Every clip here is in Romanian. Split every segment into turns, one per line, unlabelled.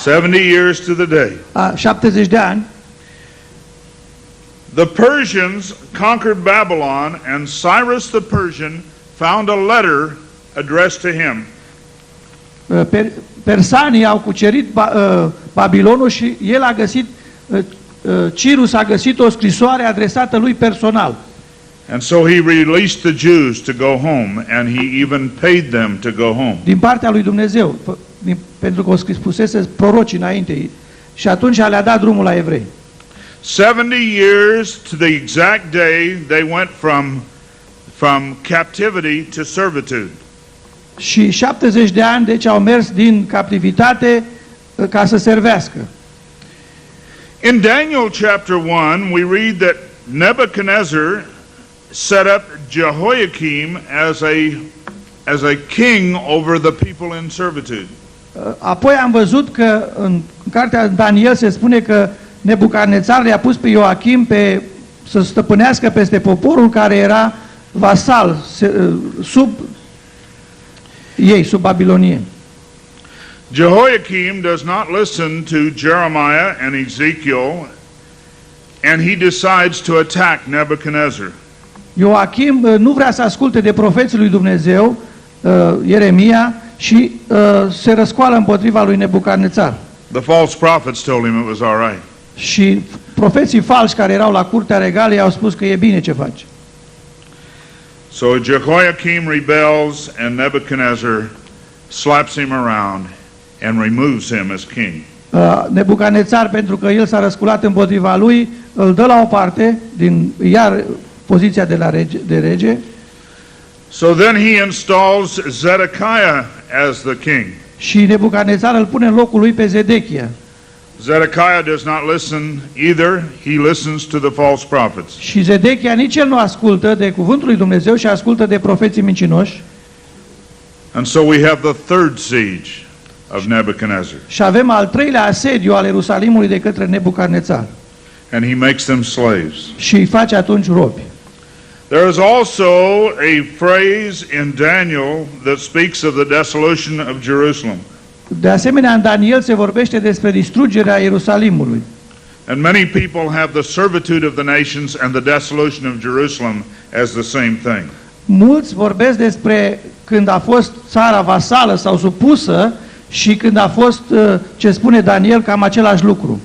70 years to the day.
70 de ani.
The Persians conquered Babylon, and Cyrus the Persian found a letter addressed to him.
Persanii au cucerit Babilonul și el a găsit, Cyrus a găsit o scrisoare adresată lui personal.
And so he released the Jews to go home, and he even paid them to go home.
Din partea lui Dumnezeu, pentru că o spusese prorocii înainte, și atunci le-a dat drumul la evrei.
70 years to the exact day they went from captivity to servitude.
Și 70 de ani, deci, au mers din captivitate ca să servească.
In Daniel chapter 1, we read that Nebuchadnezzar set up Jehoiakim as a king over the people in servitude.
Apoi am văzut că în cartea Daniel se spune că Nebucadnețar le-a pus pe Ioachim să stăpânească peste poporul care era vasal sub ei, sub Babilonie.
Jehoiakim does not listen to Jeremiah and Ezekiel, and he decides to attack Nebuchadnezzar.
Ioachim nu vrea să asculte de profeții lui Dumnezeu, Ieremia, și se răscoală împotriva lui Nebucadnețar.
The false prophets told him it was all right.
Și profeții falși care erau la curtea regală i-au spus că e bine ce faci.
So Jehoiakim rebels, and Nebuchadnezzar slaps him around and removes him as king.
Nebucadnețar, pentru că el s-a răsculat împotriva lui, îl dă la o parte din iar poziția de rege.
So then he installs Zedekiah as the king.
Și Nebucadnețar îl pune în locul lui pe Zedechia.
Zedekiah does not listen either. He listens to the false prophets.
Și Zedechia nici el nu ascultă de cuvântul lui Dumnezeu, și ascultă de profeții mincinoși.
And so we have the third siege of Nebuchadnezzar.
Și avem al treilea asediu al Ierusalimului de către Nebucadnețar.
And he makes them slaves.
Și îi face atunci robi.
There is also a phrase in Daniel that speaks of the dissolution of Jerusalem.
De asemenea, în Daniel se vorbește despre distrugerea Ierusalimului.
And many people have the servitude of the nations and the dissolution of Jerusalem as the same thing.
Mulți vorbesc despre când a fost țara vasală sau supusă și când a fost, ce spune Daniel, cam același lucru.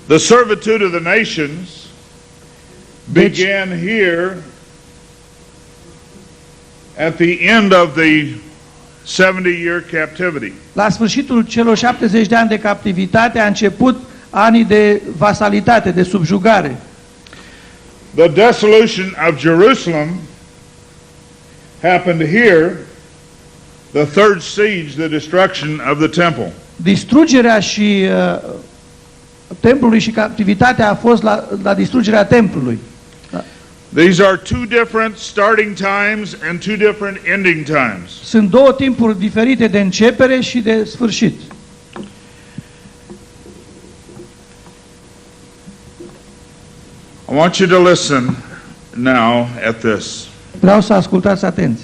The servitude of the nations began here at the end of the 70-year captivity.
La sfârșitul celor 70 de ani de captivitate a început anii de vasalitate, de subjugare.
The dissolution of Jerusalem happened here, the third siege, the destruction of the temple.
Distrugerea și templului și captivitatea a fost la distrugerea templului.
These are two different starting times and two different ending times.
Sunt două timpuri diferite de începere și de sfârșit.
I want you to listen now at this.
Vreau să ascultați atenți.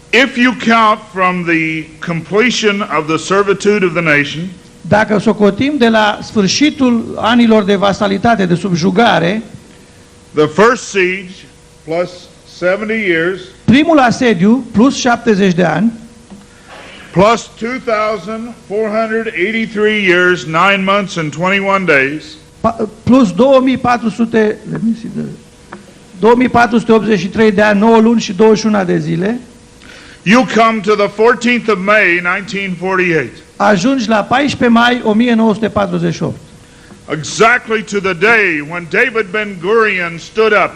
If you count from the completion of the servitude of the nation,
dacă socotim de la sfârșitul anilor de vasalitate, de subjugare,
the first siege plus 70 years,
primul asediu plus 70 de ani,
plus 2,483 years, 9 months and 21 days,
plus 2483 de ani, 9 luni și 21 de zile,
you come to the 14th of May, 1948.
Ajungi la 14 mai 1948.
Exactly to the day when David Ben-Gurion stood up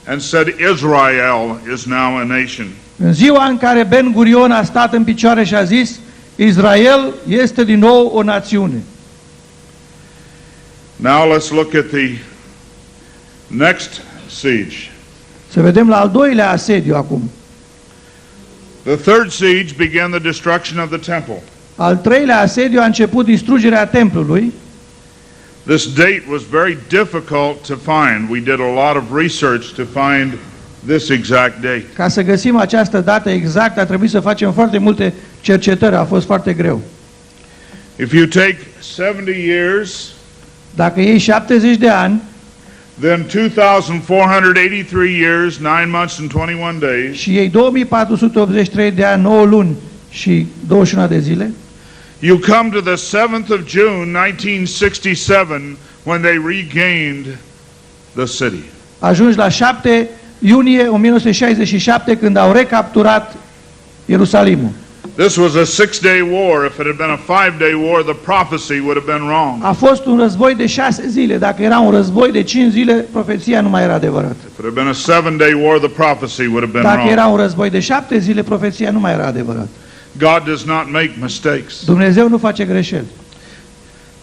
and said, Israel is now a nation.
În ziua în care Ben-Gurion a stat în picioare și a zis, Israel este din nou o națiune.
Now let's look at the next siege.
Să vedem la al doilea asediu acum.
The third siege began the destruction of the temple.
Al treilea asediu a început distrugerea templului.
This date was very difficult to find. We did a lot of research to find this exact date.
Ca să găsim această dată exactă, a trebuit să facem foarte multe cercetări, a fost foarte greu.
If you take 70 years,
Dacă iei 70 de ani,
then 2,483 years, 9 months and 21 days,
și iei 2483 de ani, 9 luni și 21 de zile,
you come to the 7th of June, 1967, when they regained the city.
ajungi la 7 iunie 1967 când au recapturat Ierusalimul.
This was a 6-day war. If it had been a 5-day war, the prophecy would have been wrong.
A fost un război de 6 zile. Dacă era un război de 5 zile, profeția nu mai era adevărată.
If it had been a 7-day war, the prophecy would have been
Dacă era
wrong.
un război de 7 zile, profeția nu mai era adevărată.
God does not make mistakes.
Dumnezeu nu face greșeli.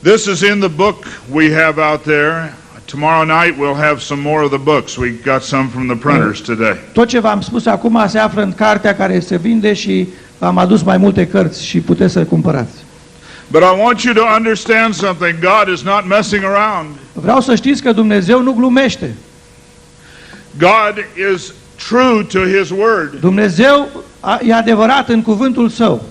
This is in the book we have out there. Tomorrow night we'll have some more of the books. We got some from the printers today.
Tot ce v-am spus acum se află în cartea care se vinde și am adus mai multe cărți și puteți să cumpărați.
But I want you to understand something. God is not messing around.
Vreau să știți că Dumnezeu nu glumește.
God is true to His word.
Dumnezeu e adevărat în cuvântul Său.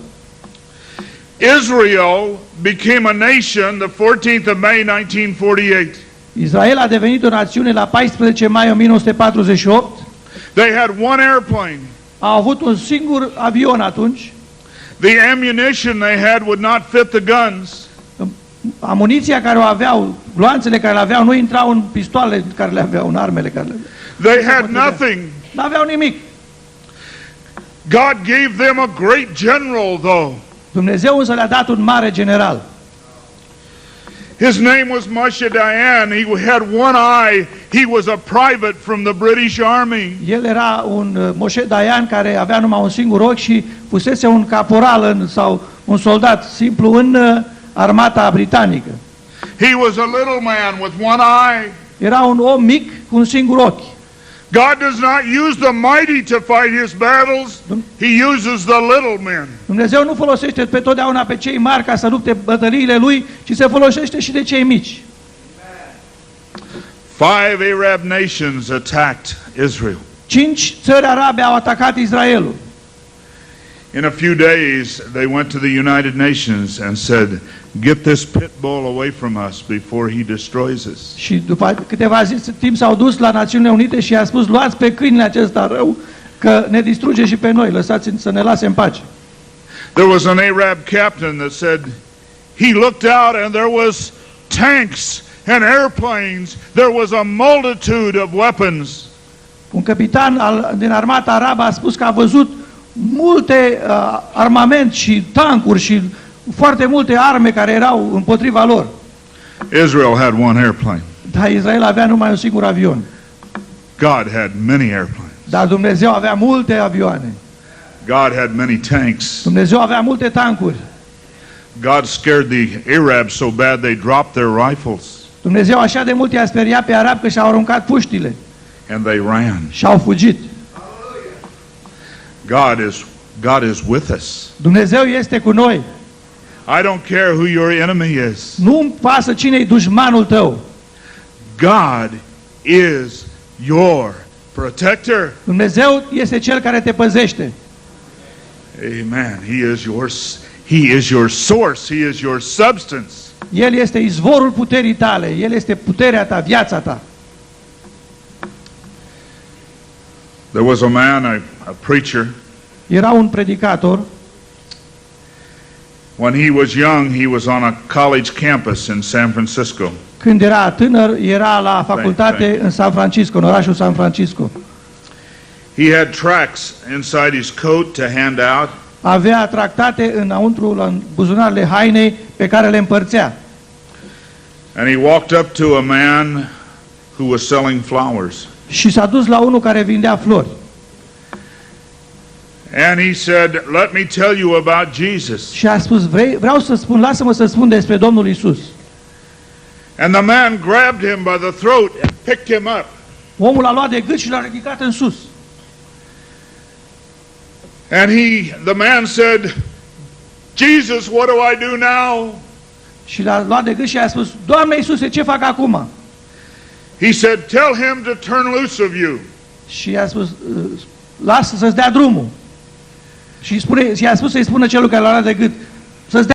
Israel became a nation the 14th of May 1948.
Israel a devenit o națiune la 14 mai 1948.
They had one airplane.
Au avut un singur avion atunci.
The ammunition they had would not fit the guns.
Amuniția care o aveau, gloanțele care le aveau, nu intrau în pistoale care le aveau, în armele care le aveau.
They had nothing.
Nu aveau nimic.
God gave them a great general, though.
Dumnezeu însă le-a dat un mare general.
His name was Moshe Dayan. He had one eye. He was a private from the British Army.
El era un Moshe Dayan care avea numai un singur ochi și fusese un caporal sau un soldat simplu în armata britanică.
He was a little man with one eye.
Era un om mic cu un singur ochi.
God does not use the mighty to fight His battles. He uses the little men.
Dumnezeu nu folosește pe totdeauna pe cei mari ca să lupte bătăliile Lui, ci se folosește și de cei mici.
5 Arab nations attacked Israel.
5 țări arabe au atacat Israelul.
In a few days, they went to the United Nations and said, "Get this pit bull away from us before he destroys us."
Și după câteva zile timp s-au dus la Națiunile Unite și i-a spus: luați pe câinele acesta rău, că ne distruge și pe noi, lăsați să ne lase în pace.
There was an Arab captain that said, he looked out and there was tanks and airplanes. There was a multitude of weapons.
Un capitan din armata arabă a spus că a văzut multe armament și tancuri și foarte multe arme care erau împotriva lor.
Israel had one airplane.
Dar Israel avea numai un singur avion.
God had many airplanes.
Dar Dumnezeu avea multe avioane.
God had many tanks.
Dumnezeu avea multe tancuri.
God scared the Arabs so bad they dropped their rifles
Dumnezeu așa de mult i-a speriat pe arabi că și-au aruncat puștile
and they ran.
și au fugit.
God is with us.
Dumnezeu este cu noi.
I don't care who your enemy is.
Nu-mi pasă cine-i dușmanul tău.
God is your protector.
Dumnezeu este Cel care te păzește.
Amen. He is your source. He is your substance.
El este izvorul puterii tale. El este puterea ta, viața ta.
There was a man, a preacher.
Era un predicator.
When he was young, he was on a college campus in San Francisco.
Când era tânăr, era la facultate în San Francisco, în orașul San Francisco.
He had tracts inside his coat to hand out.
Avea tractate înăuntru, în buzunarele hainei pe care le împărțea.
And he walked up to a man who was selling flowers.
Și s-a dus la unul care vindea flori.
And he said, "Let me tell you about Jesus."
Și a spus: vreau să spun, lasă-mă să spun despre Domnul Isus.
And the man grabbed him by the throat and picked him up.
Omul a luat de gât și l-a ridicat în sus.
And the man said, "Jesus, what do I do now?"
Și l-a luat de gât și a spus: Doamne Iisuse, ce fac acum?
He said, "Tell him to turn loose of you."
Și i-a spus: lasă să-ți dea drumul. Și i-a spus să-i spună celul care l-a luat de gât, să-ți